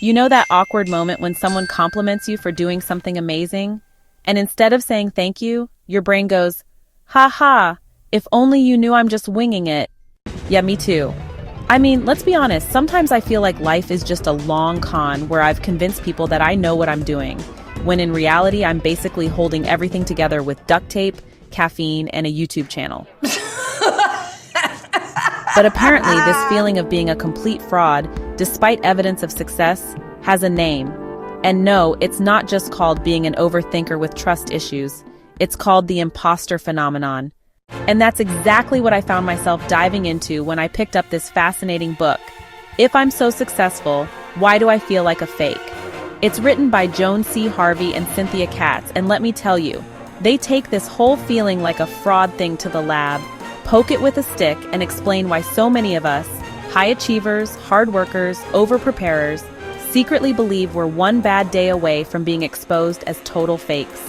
You know that awkward moment when someone compliments you for doing something amazing? And instead of saying thank you, your brain goes, ha ha, if only you knew I'm just winging it. Yeah, me too. I mean, let's be honest, sometimes I feel like life is just a long con where I've convinced people that I know what I'm doing, when in reality I'm basically holding everything together with duct tape, caffeine, and a YouTube channel. But apparently this feeling of being a complete fraud, despite evidence of success, has a name. And no, it's not just called being an overthinker with trust issues. It's called the impostor phenomenon. And that's exactly what I found myself diving into when I picked up this fascinating book. If I'm so successful, why do I feel like a fake? It's written by Joan C, Harvey and Cynthia Katz, and let me tell you, they take this whole feeling like a fraud thing to the lab, poke it with a stick, and explain why so many of us, high achievers, hard workers, over-preparers, secretly believe we're one bad day away from being exposed as total fakes.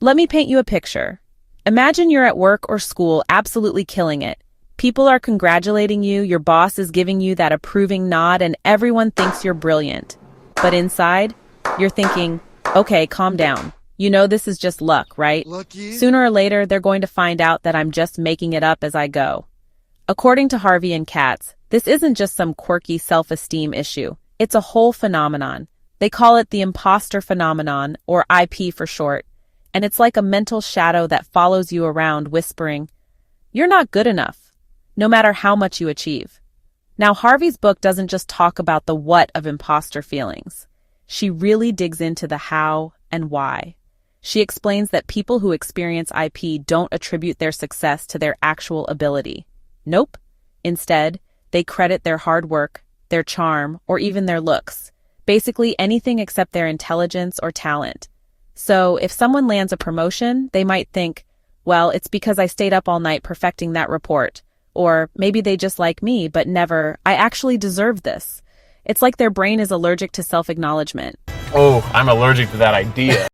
Let me paint you a picture. Imagine you're at work or school absolutely killing it. People are congratulating you, your boss is giving you that approving nod, and everyone thinks you're brilliant. But inside, you're thinking, okay, calm down. You know this is just luck, right? Lucky. Sooner or later, they're going to find out that I'm just making it up as I go. According to Harvey and Katz, this isn't just some quirky self-esteem issue. It's a whole phenomenon. They call it the Impostor Phenomenon, or IP for short. And it's like a mental shadow that follows you around whispering, you're not good enough, no matter how much you achieve. Now, Harvey's book doesn't just talk about the what of imposter feelings. She really digs into the how and why. She explains that people who experience IP don't attribute their success to their actual ability. Nope. Instead, they credit their hard work, their charm, or even their looks. Basically anything except their intelligence or talent. So if someone lands a promotion, they might think, well, it's because I stayed up all night perfecting that report. Or maybe they just like me, but never, I actually deserve this. It's like their brain is allergic to self-acknowledgement. Oh, I'm allergic to that idea.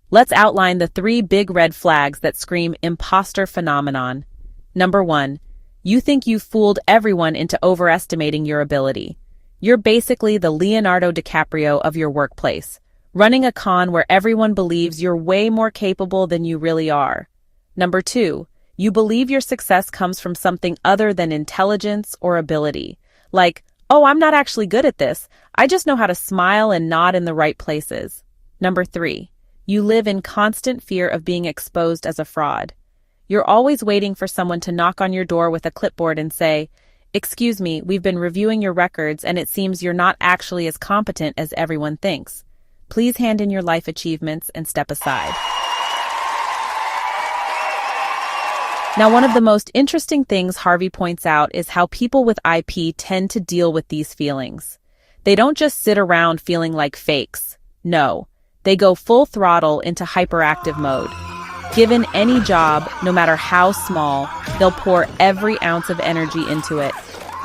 Let's outline the 3 big red flags that scream imposter phenomenon. Number 1, you think you've fooled everyone into overestimating your ability. You're basically the Leonardo DiCaprio of your workplace, running a con where everyone believes you're way more capable than you really are. Number 2, you believe your success comes from something other than intelligence or ability. Like, oh, I'm not actually good at this. I just know how to smile and nod in the right places. Number 3, you live in constant fear of being exposed as a fraud. You're always waiting for someone to knock on your door with a clipboard and say, excuse me, we've been reviewing your records and it seems you're not actually as competent as everyone thinks. Please hand in your life achievements and step aside. Now, one of the most interesting things Harvey points out is how people with IP tend to deal with these feelings. They don't just sit around feeling like fakes. No, they go full throttle into hyperactive mode. Given any job, no matter how small, they'll pour every ounce of energy into it.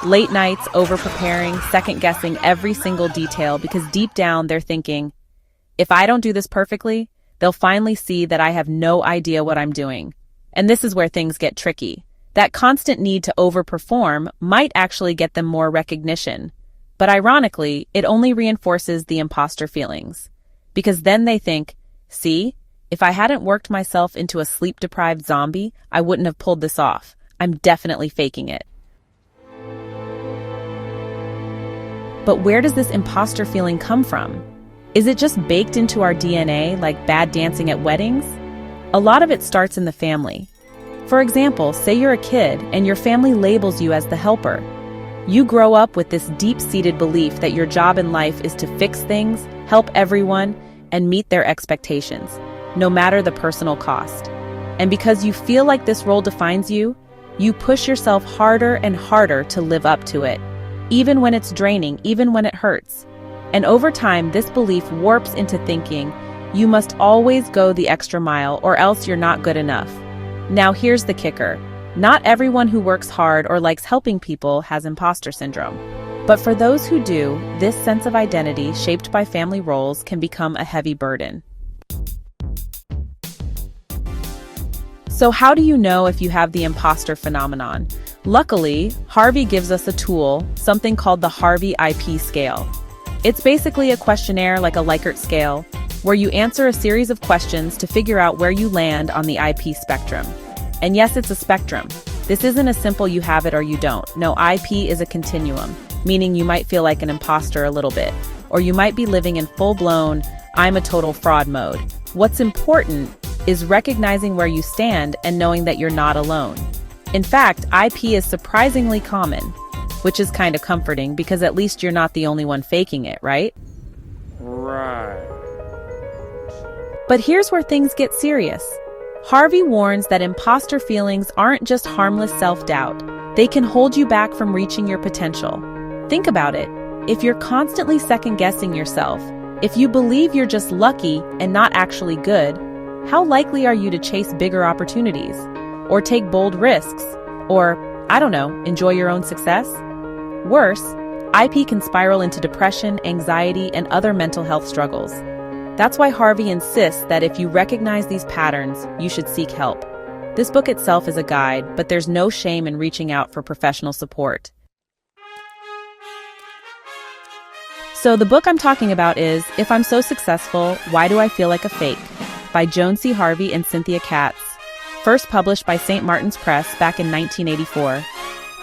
Late nights, over-preparing, second-guessing every single detail because deep down they're thinking, if I don't do this perfectly, they'll finally see that I have no idea what I'm doing. And this is where things get tricky. That constant need to overperform might actually get them more recognition. But ironically, it only reinforces the imposter feelings. Because then they think, see, if I hadn't worked myself into a sleep-deprived zombie, I wouldn't have pulled this off. I'm definitely faking it. But where does this imposter feeling come from? Is it just baked into our DNA like bad dancing at weddings? A lot of it starts in the family. For example, say you're a kid and your family labels you as the helper. You grow up with this deep-seated belief that your job in life is to fix things, help everyone, and meet their expectations, no matter the personal cost. And because you feel like this role defines you, you push yourself harder and harder to live up to it, even when it's draining, even when it hurts. And over time, this belief warps into thinking, you must always go the extra mile or else you're not good enough. Now here's the kicker. Not everyone who works hard or likes helping people has imposter syndrome. But for those who do, this sense of identity shaped by family roles can become a heavy burden. So how do you know if you have the imposter phenomenon? Luckily, Harvey gives us a tool, something called the Harvey IP scale. It's basically a questionnaire like a Likert scale, where you answer a series of questions to figure out where you land on the IP spectrum. And yes, it's a spectrum. This isn't a simple you have it or you don't. No, IP is a continuum, meaning you might feel like an imposter a little bit, or you might be living in full-blown, I'm a total fraud mode. What's important is recognizing where you stand and knowing that you're not alone. In fact, IP is surprisingly common, which is kind of comforting because at least you're not the only one faking it, right? Right. But here's where things get serious. Harvey warns that imposter feelings aren't just harmless self-doubt. They can hold you back from reaching your potential. Think about it. If you're constantly second-guessing yourself, if you believe you're just lucky and not actually good, how likely are you to chase bigger opportunities? Or take bold risks? Or, I don't know, enjoy your own success? Worse, IP can spiral into depression, anxiety, and other mental health struggles. That's why Harvey insists that if you recognize these patterns, you should seek help. This book itself is a guide, but there's no shame in reaching out for professional support. So the book I'm talking about is If I'm So Successful, Why Do I Feel Like a Fake? By Joan C. Harvey and Cynthia Katz, first published by St. Martin's Press back in 1984.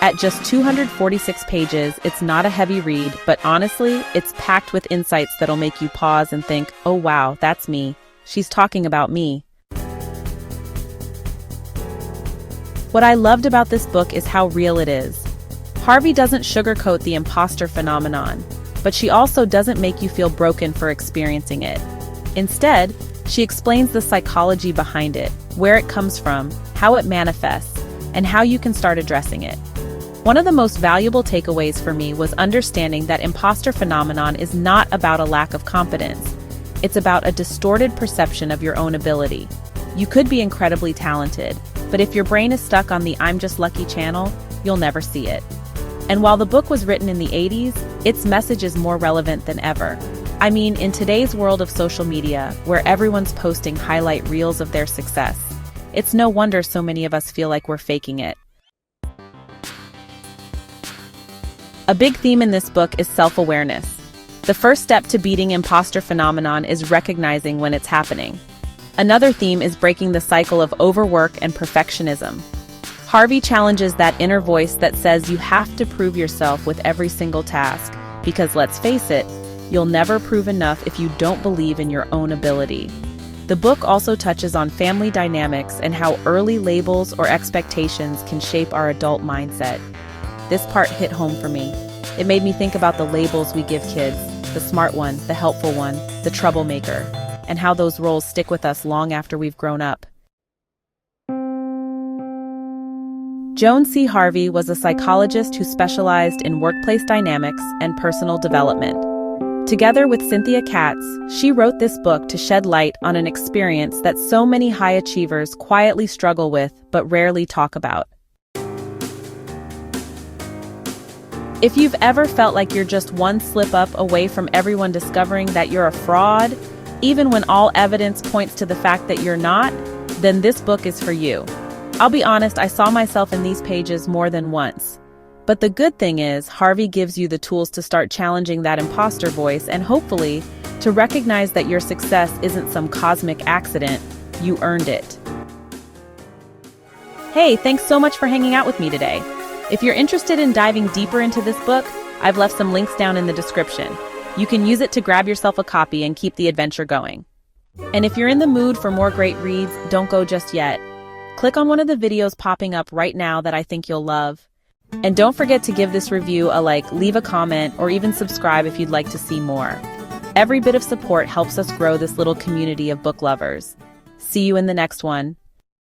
At just 246 pages, it's not a heavy read, but honestly, it's packed with insights that'll make you pause and think, oh wow, that's me. She's talking about me. What I loved about this book is how real it is. Harvey doesn't sugarcoat the imposter phenomenon, but she also doesn't make you feel broken for experiencing it. Instead, she explains the psychology behind it, where it comes from, how it manifests, and how you can start addressing it. One of the most valuable takeaways for me was understanding that imposter phenomenon is not about a lack of confidence. It's about a distorted perception of your own ability. You could be incredibly talented, but if your brain is stuck on the I'm just lucky channel, you'll never see it. And while the book was written in the 80s, its message is more relevant than ever. I mean, in today's world of social media, where everyone's posting highlight reels of their success, it's no wonder so many of us feel like we're faking it. A big theme in this book is self-awareness. The first step to beating imposter phenomenon is recognizing when it's happening. Another theme is breaking the cycle of overwork and perfectionism. Harvey challenges that inner voice that says you have to prove yourself with every single task, because let's face it, you'll never prove enough if you don't believe in your own ability. The book also touches on family dynamics and how early labels or expectations can shape our adult mindset. This part hit home for me. It made me think about the labels we give kids, the smart one, the helpful one, the troublemaker, and how those roles stick with us long after we've grown up. Joan C. Harvey was a psychologist who specialized in workplace dynamics and personal development. Together with Cynthia Katz, she wrote this book to shed light on an experience that so many high achievers quietly struggle with but rarely talk about. If you've ever felt like you're just one slip up away from everyone discovering that you're a fraud, even when all evidence points to the fact that you're not, then this book is for you. I'll be honest, I saw myself in these pages more than once. But the good thing is, Harvey gives you the tools to start challenging that imposter voice and hopefully to recognize that your success isn't some cosmic accident, you earned it. Hey, thanks so much for hanging out with me today. If you're interested in diving deeper into this book, I've left some links down in the description. You can use it to grab yourself a copy and keep the adventure going. And if you're in the mood for more great reads, don't go just yet. Click on one of the videos popping up right now that I think you'll love. And don't forget to give this review a like, leave a comment, or even subscribe if you'd like to see more. Every bit of support helps us grow this little community of book lovers. See you in the next one.